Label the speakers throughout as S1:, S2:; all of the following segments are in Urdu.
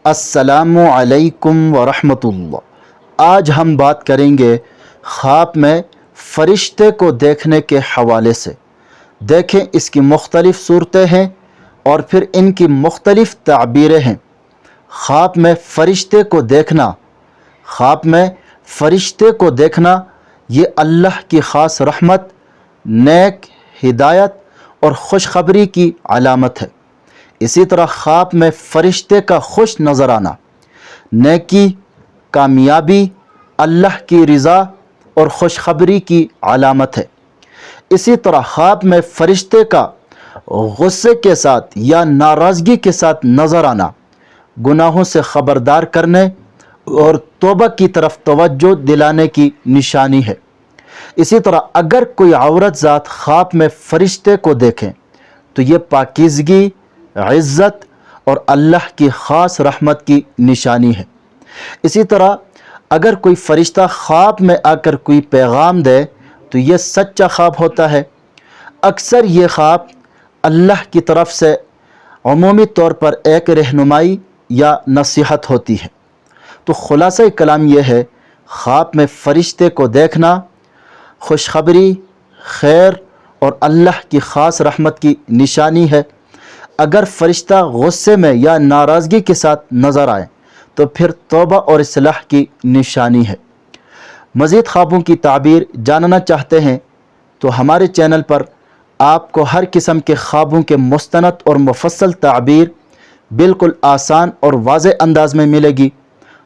S1: السلام علیکم ورحمۃ اللہ۔ آج ہم بات کریں گے خواب میں فرشتے کو دیکھنے کے حوالے سے۔ دیکھیں اس کی مختلف صورتیں ہیں اور پھر ان کی مختلف تعبیریں ہیں۔ خواب میں فرشتے کو دیکھنا، یہ اللہ کی خاص رحمت، نیک ہدایت اور خوشخبری کی علامت ہے۔ اسی طرح خواب میں فرشتے کا خوش نظر آنا نیکی، کامیابی، اللہ کی رضا اور خوشخبری کی علامت ہے۔ اسی طرح خواب میں فرشتے کا غصے کے ساتھ یا ناراضگی کے ساتھ نظر آنا گناہوں سے خبردار کرنے اور توبہ کی طرف توجہ دلانے کی نشانی ہے۔ اسی طرح اگر کوئی عورت ذات خواب میں فرشتے کو دیکھیں تو یہ پاکیزگی، عزت اور اللہ کی خاص رحمت کی نشانی ہے۔ اسی طرح اگر کوئی فرشتہ خواب میں آ کر کوئی پیغام دے تو یہ سچا خواب ہوتا ہے۔ اکثر یہ خواب اللہ کی طرف سے عمومی طور پر ایک رہنمائی یا نصیحت ہوتی ہے۔ تو خلاصہ کلام یہ ہے، خواب میں فرشتے کو دیکھنا خوشخبری، خیر اور اللہ کی خاص رحمت کی نشانی ہے۔ اگر فرشتہ غصے میں یا ناراضگی کے ساتھ نظر آئے تو پھر توبہ اور اصلاح کی نشانی ہے۔ مزید خوابوں کی تعبیر جاننا چاہتے ہیں تو ہمارے چینل پر آپ کو ہر قسم کے خوابوں کے مستند اور مفصل تعبیر بالکل آسان اور واضح انداز میں ملے گی۔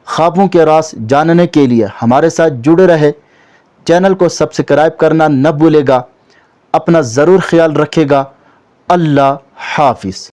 S1: خوابوں کے راز جاننے کے لیے ہمارے ساتھ جڑے رہے۔ چینل کو سبسکرائب کرنا نہ بھولے گا۔ اپنا ضرور خیال رکھے گا۔ اللہ حافظ۔